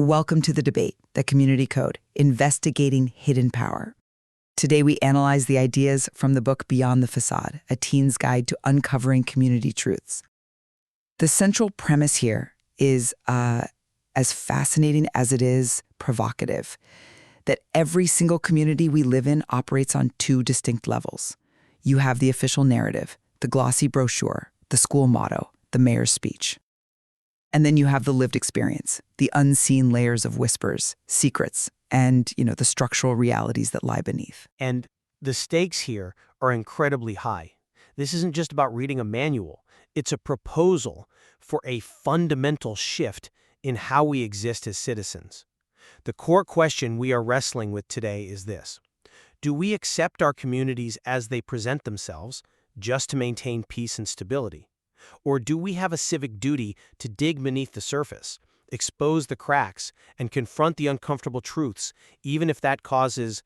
Welcome to The Debate, the Community Code, Investigating Hidden Power. Today we analyze the ideas from the book Beyond the Facade, a teen's guide to uncovering community truths. The central premise here is as fascinating as it is provocative, that every single community we live in operates on two distinct levels. You have the official narrative, the glossy brochure, the school motto, the mayor's speech. And then you have the lived experience, the unseen layers of whispers, secrets, and, the structural realities that lie beneath. And the stakes here are incredibly high. This isn't just about reading a manual. It's a proposal for a fundamental shift in how we exist as citizens. The core question we are wrestling with today is this: do we accept our communities as they present themselves, just to maintain peace and stability? Or do we have a civic duty to dig beneath the surface, expose the cracks, and confront the uncomfortable truths, even if that causes,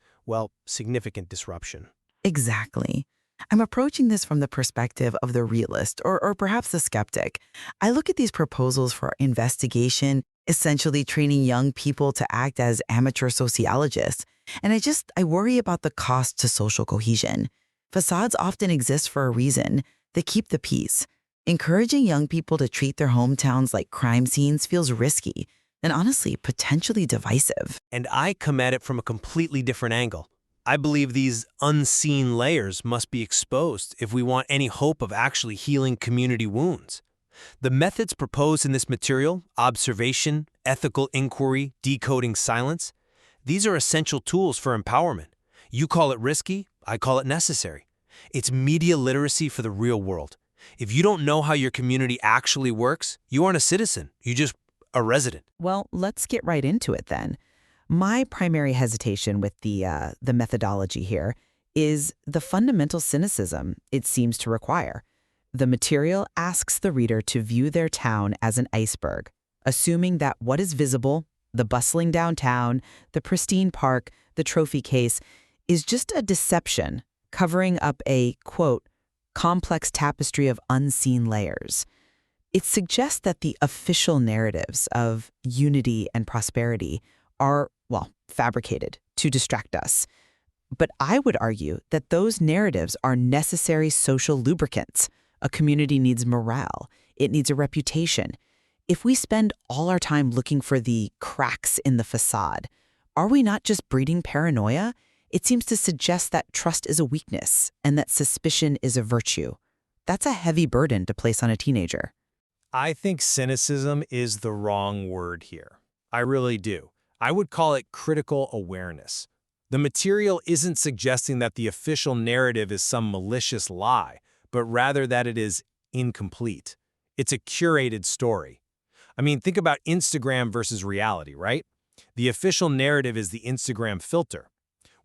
significant disruption? Exactly. I'm approaching this from the perspective of the realist, or perhaps the skeptic. I look at these proposals for investigation, essentially training young people to act as amateur sociologists, and I worry about the cost to social cohesion. Facades often exist for a reason. They keep the peace. Encouraging young people to treat their hometowns like crime scenes feels risky and honestly potentially divisive. And I come at it from a completely different angle. I believe these unseen layers must be exposed if we want any hope of actually healing community wounds. The methods proposed in this material, observation, ethical inquiry, decoding silence, these are essential tools for empowerment. You call it risky, I call it necessary. It's media literacy for the real world. If you don't know how your community actually works, you aren't a citizen, you're just a resident. Well, let's get right into it then. My primary hesitation with the methodology here is the fundamental cynicism it seems to require. The material asks the reader to view their town as an iceberg, assuming that what is visible, the bustling downtown, the pristine park, the trophy case, is just a deception covering up a, quote, complex tapestry of unseen layers. It suggests that the official narratives of unity and prosperity are, fabricated to distract us. But I would argue that those narratives are necessary social lubricants. A community needs morale. It needs a reputation. If we spend all our time looking for the cracks in the facade, are we not just breeding paranoia? It seems to suggest that trust is a weakness and that suspicion is a virtue. That's a heavy burden to place on a teenager. I think cynicism is the wrong word here. I really do. I would call it critical awareness. The material isn't suggesting that the official narrative is some malicious lie, but rather that it is incomplete. It's a curated story. Think about Instagram versus reality, right? The official narrative is the Instagram filter.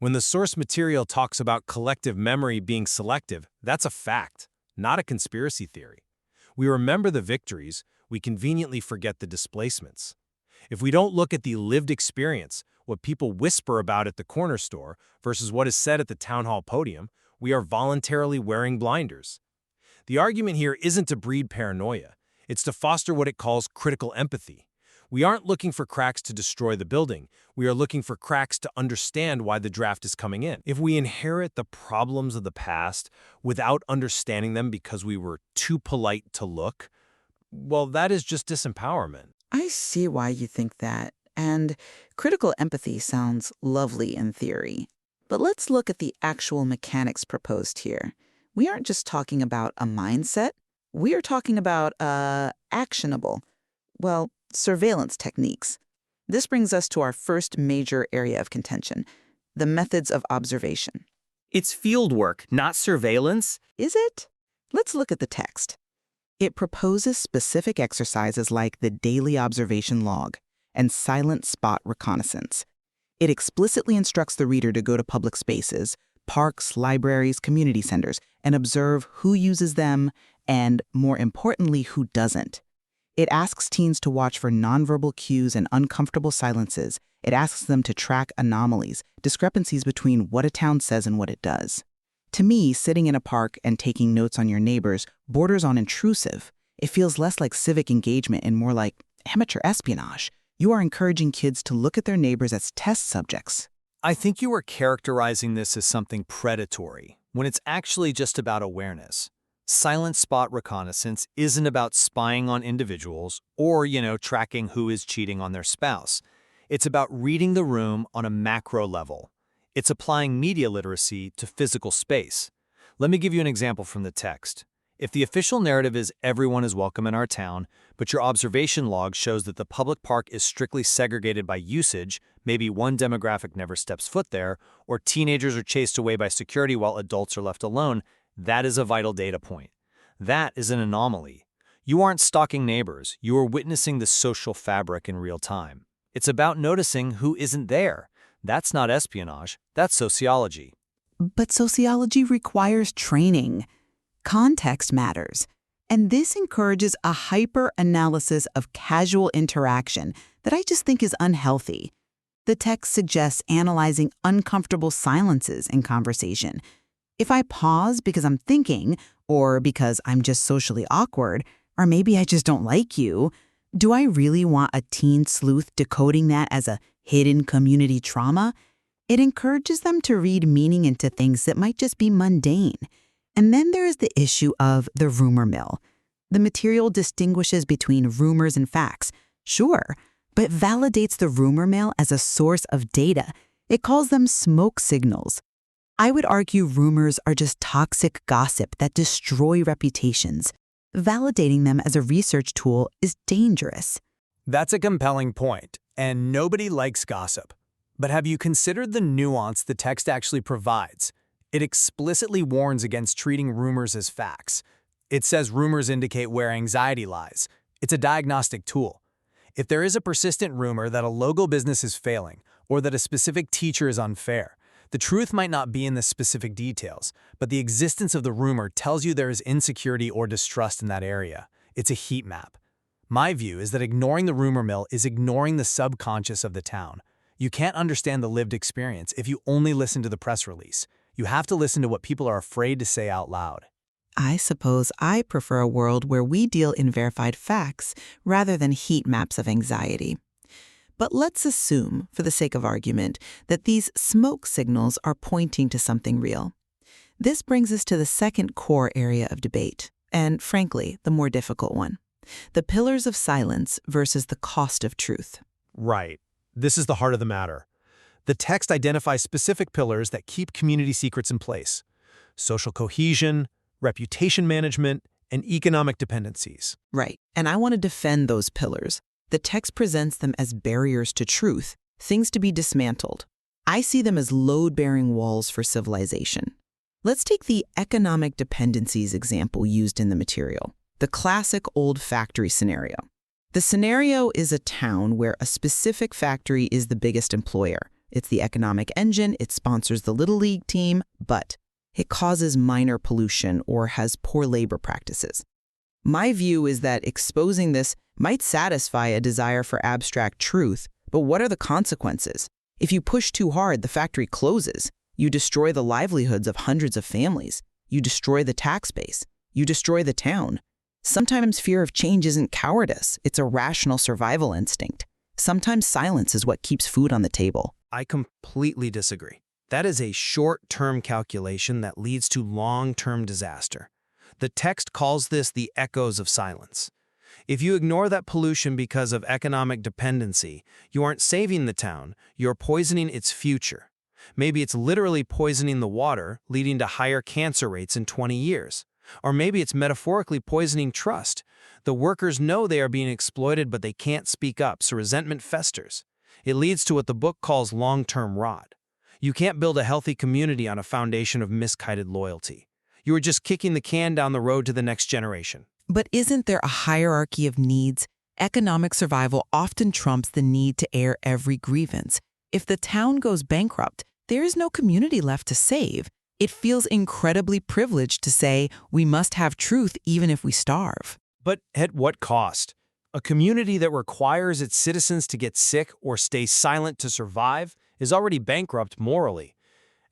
When the source material talks about collective memory being selective, that's a fact, not a conspiracy theory. We remember the victories, we conveniently forget the displacements. If we don't look at the lived experience, what people whisper about at the corner store versus what is said at the town hall podium, we are voluntarily wearing blinders. The argument here isn't to breed paranoia. It's to foster what it calls critical empathy. We aren't looking for cracks to destroy the building. We are looking for cracks to understand why the draft is coming in. If we inherit the problems of the past without understanding them because we were too polite to look, that is just disempowerment. I see why you think that, and critical empathy sounds lovely in theory. But let's look at the actual mechanics proposed here. We aren't just talking about a mindset. We are talking about actionable, surveillance techniques. This brings us to our first major area of contention, the methods of observation. It's fieldwork, not surveillance. Is it? Let's look at the text. It proposes specific exercises like the daily observation log and silent spot reconnaissance. It explicitly instructs the reader to go to public spaces, parks, libraries, community centers, and observe who uses them and, more importantly, who doesn't. It asks teens to watch for nonverbal cues and uncomfortable silences. It asks them to track anomalies, discrepancies between what a town says and what it does. To me, sitting in a park and taking notes on your neighbors borders on intrusive. It feels less like civic engagement and more like amateur espionage. You are encouraging kids to look at their neighbors as test subjects. I think you are characterizing this as something predatory, when it's actually just about awareness. Silent spot reconnaissance isn't about spying on individuals or, tracking who is cheating on their spouse. It's about reading the room on a macro level. It's applying media literacy to physical space. Let me give you an example from the text. If the official narrative is everyone is welcome in our town, but your observation log shows that the public park is strictly segregated by usage, maybe one demographic never steps foot there, or teenagers are chased away by security while adults are left alone, that is a vital data point. That is an anomaly. You aren't stalking neighbors, you are witnessing the social fabric in real time. It's about noticing who isn't there. That's not espionage, that's sociology. But sociology requires training. Context matters. And this encourages a hyper-analysis of casual interaction that I just think is unhealthy. The text suggests analyzing uncomfortable silences in conversation. If I pause because I'm thinking, or because I'm just socially awkward, or maybe I just don't like you, do I really want a teen sleuth decoding that as a hidden community trauma? It encourages them to read meaning into things that might just be mundane. And then there is the issue of the rumor mill. The material distinguishes between rumors and facts, sure, but validates the rumor mill as a source of data. It calls them smoke signals. I would argue rumors are just toxic gossip that destroy reputations. Validating them as a research tool is dangerous. That's a compelling point, and nobody likes gossip. But have you considered the nuance the text actually provides? It explicitly warns against treating rumors as facts. It says rumors indicate where anxiety lies. It's a diagnostic tool. If there is a persistent rumor that a local business is failing, or that a specific teacher is unfair, the truth might not be in the specific details, but the existence of the rumor tells you there is insecurity or distrust in that area. It's a heat map. My view is that ignoring the rumor mill is ignoring the subconscious of the town. You can't understand the lived experience if you only listen to the press release. You have to listen to what people are afraid to say out loud. I suppose I prefer a world where we deal in verified facts rather than heat maps of anxiety. But let's assume, for the sake of argument, that these smoke signals are pointing to something real. This brings us to the second core area of debate, and frankly, the more difficult one. The pillars of silence versus the cost of truth. Right. This is the heart of the matter. The text identifies specific pillars that keep community secrets in place: social cohesion, reputation management, and economic dependencies. Right. And I want to defend those pillars. The text presents them as barriers to truth, things to be dismantled. I see them as load-bearing walls for civilization. Let's take the economic dependencies example used in the material, the classic old factory scenario. The scenario is a town where a specific factory is the biggest employer. It's the economic engine, it sponsors the Little League team, but it causes minor pollution or has poor labor practices. My view is that exposing this might satisfy a desire for abstract truth, but what are the consequences? If you push too hard, the factory closes. You destroy the livelihoods of hundreds of families. You destroy the tax base. You destroy the town. Sometimes fear of change isn't cowardice, it's a rational survival instinct. Sometimes silence is what keeps food on the table. I completely disagree. That is a short-term calculation that leads to long-term disaster. The text calls this the echoes of silence. If you ignore that pollution because of economic dependency, you aren't saving the town, you're poisoning its future. Maybe it's literally poisoning the water, leading to higher cancer rates in 20 years. Or maybe it's metaphorically poisoning trust. The workers know they are being exploited, but they can't speak up, so resentment festers. It leads to what the book calls long-term rot. You can't build a healthy community on a foundation of misguided loyalty. You are just kicking the can down the road to the next generation. But isn't there a hierarchy of needs? Economic survival often trumps the need to air every grievance. If the town goes bankrupt, there is no community left to save. It feels incredibly privileged to say we must have truth even if we starve. But at what cost? A community that requires its citizens to get sick or stay silent to survive is already bankrupt morally.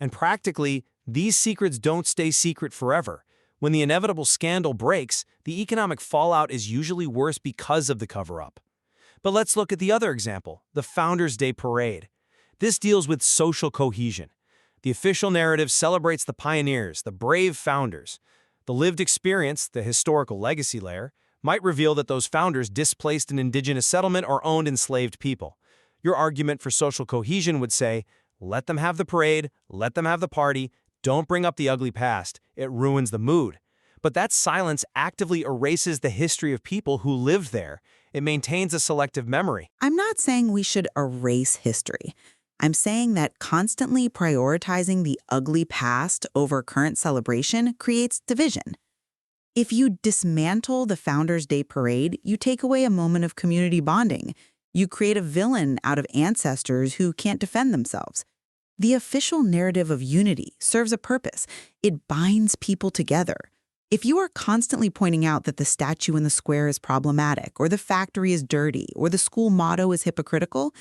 And practically, these secrets don't stay secret forever. When the inevitable scandal breaks, the economic fallout is usually worse because of the cover-up. But let's look at the other example, the Founders' Day Parade. This deals with social cohesion. The official narrative celebrates the pioneers, the brave founders. The lived experience, the historical legacy layer, might reveal that those founders displaced an indigenous settlement or owned enslaved people. Your argument for social cohesion would say, let them have the parade, let them have the party, don't bring up the ugly past, it ruins the mood. But that silence actively erases the history of people who lived there. It maintains a selective memory. I'm not saying we should erase history. I'm saying that constantly prioritizing the ugly past over current celebration creates division. If you dismantle the Founders' Day Parade, you take away a moment of community bonding. You create a villain out of ancestors who can't defend themselves. The official narrative of unity serves a purpose. It binds people together. If you are constantly pointing out that the statue in the square is problematic, or the factory is dirty, or the school motto is hypocritical,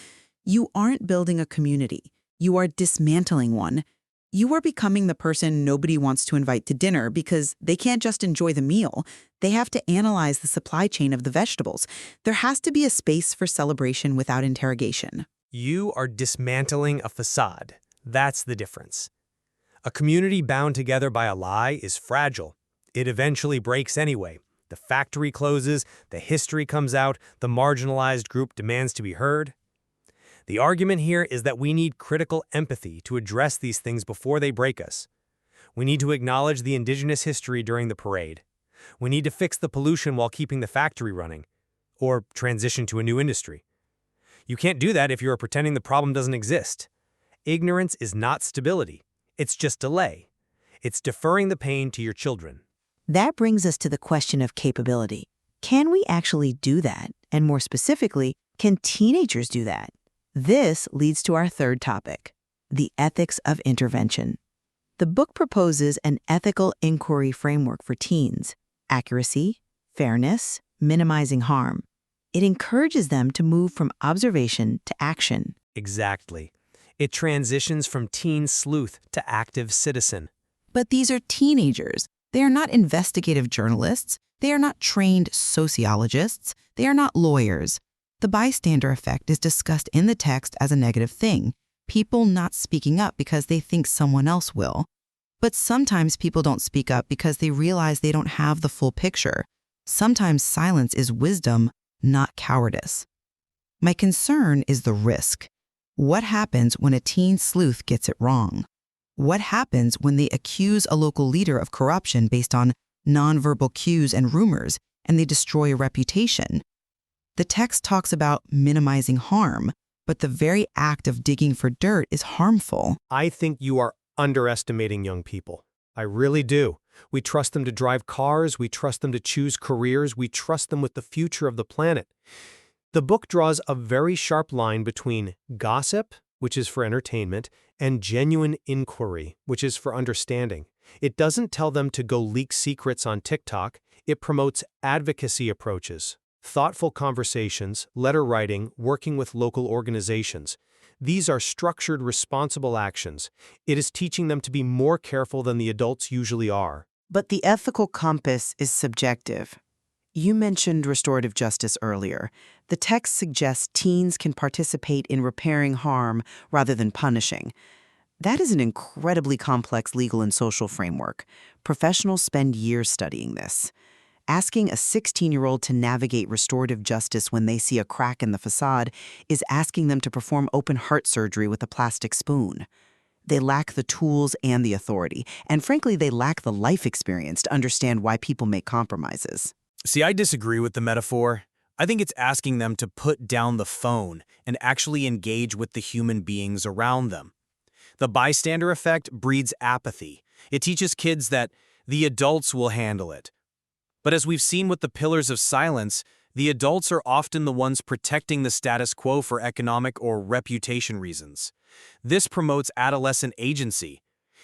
you aren't building a community. You are dismantling one. You are becoming the person nobody wants to invite to dinner because they can't just enjoy the meal. They have to analyze the supply chain of the vegetables. There has to be a space for celebration without interrogation. You are dismantling a facade. That's the difference. A community bound together by a lie is fragile. It eventually breaks anyway. The factory closes, the history comes out, the marginalized group demands to be heard. The argument here is that we need critical empathy to address these things before they break us. We need to acknowledge the indigenous history during the parade. We need to fix the pollution while keeping the factory running, or transition to a new industry. You can't do that if you are pretending the problem doesn't exist. Ignorance is not stability. It's just delay. It's deferring the pain to your children. That brings us to the question of capability. Can we actually do that? And more specifically, can teenagers do that? This leads to our third topic, the ethics of intervention. The book proposes an ethical inquiry framework for teens: accuracy, fairness, minimizing harm. It encourages them to move from observation to action. Exactly. It transitions from teen sleuth to active citizen. But these are teenagers. They are not investigative journalists. They are not trained sociologists. They are not lawyers. The bystander effect is discussed in the text as a negative thing, people not speaking up because they think someone else will. But sometimes people don't speak up because they realize they don't have the full picture. Sometimes silence is wisdom, not cowardice. My concern is the risk. What happens when a teen sleuth gets it wrong? What happens when they accuse a local leader of corruption based on nonverbal cues and rumors, and they destroy a reputation? The text talks about minimizing harm, but the very act of digging for dirt is harmful. I think you are underestimating young people. I really do. We trust them to drive cars, we trust them to choose careers, we trust them with the future of the planet. The book draws a very sharp line between gossip, which is for entertainment, and genuine inquiry, which is for understanding. It doesn't tell them to go leak secrets on TikTok. It promotes advocacy approaches, thoughtful conversations, letter writing, working with local organizations. These are structured, responsible actions. It is teaching them to be more careful than the adults usually are. But the ethical compass is subjective. You mentioned restorative justice earlier. The text suggests teens can participate in repairing harm rather than punishing. That is an incredibly complex legal and social framework. Professionals spend years studying this. Asking a 16-year-old to navigate restorative justice when they see a crack in the facade is asking them to perform open-heart surgery with a plastic spoon. They lack the tools and the authority, and frankly, they lack the life experience to understand why people make compromises. See, I disagree with the metaphor. I think it's asking them to put down the phone and actually engage with the human beings around them. The bystander effect breeds apathy. It teaches kids that the adults will handle it. But as we've seen with the pillars of silence, the adults are often the ones protecting the status quo for economic or reputation reasons. This promotes adolescent agency.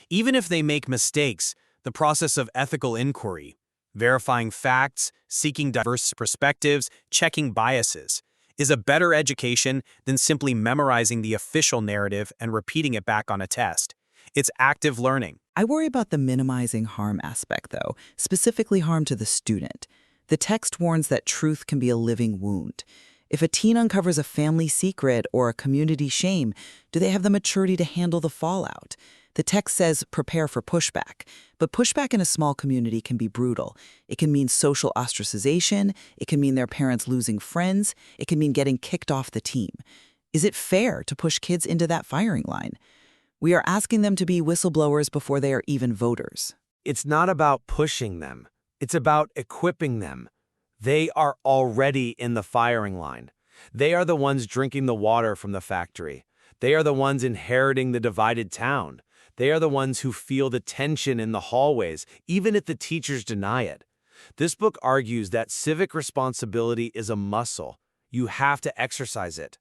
Even if they make mistakes, the process of ethical inquiry, verifying facts, seeking diverse perspectives, checking biases, is a better education than simply memorizing the official narrative and repeating it back on a test. It's active learning. I worry about the minimizing harm aspect, though, specifically harm to the student. The text warns that truth can be a living wound. If a teen uncovers a family secret or a community shame, do they have the maturity to handle the fallout? The text says prepare for pushback, but pushback in a small community can be brutal. It can mean social ostracization, it can mean their parents losing friends, it can mean getting kicked off the team. Is it fair to push kids into that firing line? We are asking them to be whistleblowers before they are even voters. It's not about pushing them. It's about equipping them. They are already in the firing line. They are the ones drinking the water from the factory. They are the ones inheriting the divided town. They are the ones who feel the tension in the hallways, even if the teachers deny it. This book argues that civic responsibility is a muscle. You have to exercise it.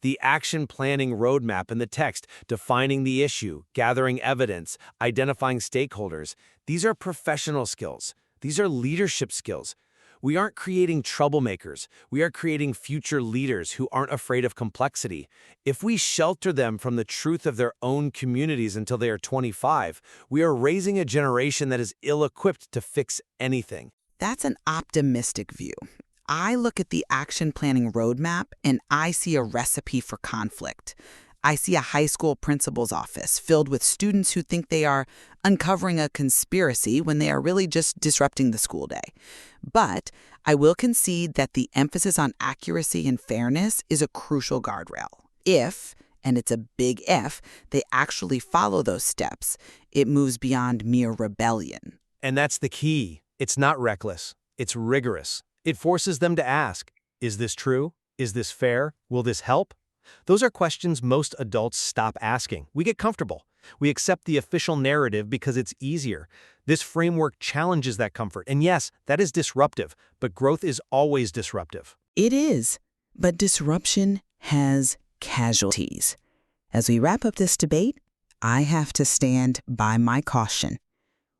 The action planning roadmap in the text, defining the issue, gathering evidence, identifying stakeholders, these are professional skills. These are leadership skills. We aren't creating troublemakers. We are creating future leaders who aren't afraid of complexity. If we shelter them from the truth of their own communities until they are 25, we are raising a generation that is ill-equipped to fix anything. That's an optimistic view. I look at the action planning roadmap and I see a recipe for conflict. I see a high school principal's office filled with students who think they are uncovering a conspiracy when they are really just disrupting the school day. But I will concede that the emphasis on accuracy and fairness is a crucial guardrail. If, and it's a big if, they actually follow those steps, it moves beyond mere rebellion. And that's the key. It's not reckless. It's rigorous. It forces them to ask, is this true? Is this fair? Will this help? Those are questions most adults stop asking. We get comfortable. We accept the official narrative because it's easier. This framework challenges that comfort. And yes, that is disruptive, but growth is always disruptive. It is, but disruption has casualties. As we wrap up this debate, I have to stand by my caution.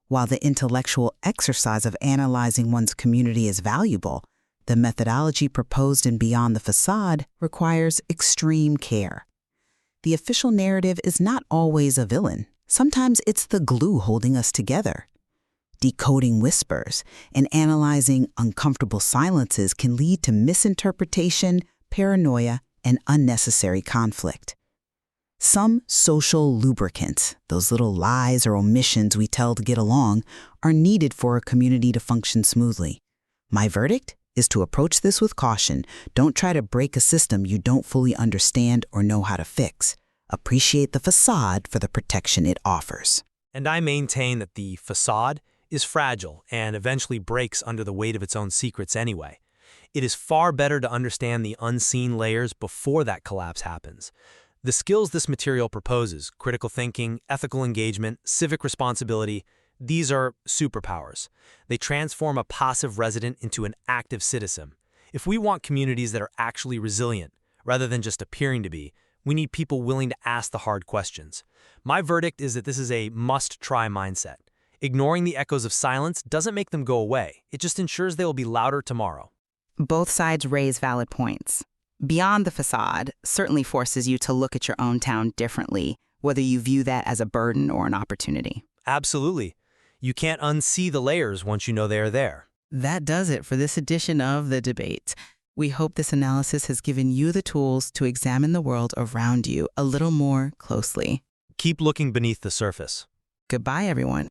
While the intellectual exercise of analyzing one's community is valuable, the methodology proposed in Beyond the Facade requires extreme care. The official narrative is not always a villain. Sometimes it's the glue holding us together. Decoding whispers and analyzing uncomfortable silences can lead to misinterpretation, paranoia, and unnecessary conflict. Some social lubricants, those little lies or omissions we tell to get along, are needed for a community to function smoothly. My verdict is to approach this with caution. Don't try to break a system you don't fully understand or know how to fix. Appreciate the facade for the protection it offers. And I maintain that the facade is fragile and eventually breaks under the weight of its own secrets anyway. It is far better to understand the unseen layers before that collapse happens. The skills this material proposes, critical thinking, ethical engagement, civic responsibility, these are superpowers. They transform a passive resident into an active citizen. If we want communities that are actually resilient, rather than just appearing to be, we need people willing to ask the hard questions. My verdict is that this is a must-try mindset. Ignoring the echoes of silence doesn't make them go away. It just ensures they will be louder tomorrow. Both sides raise valid points. Beyond the Facade certainly forces you to look at your own town differently, whether you view that as a burden or an opportunity. Absolutely. You can't unsee the layers once you know they are there. That does it for this edition of The Debate. We hope this analysis has given you the tools to examine the world around you a little more closely. Keep looking beneath the surface. Goodbye, everyone.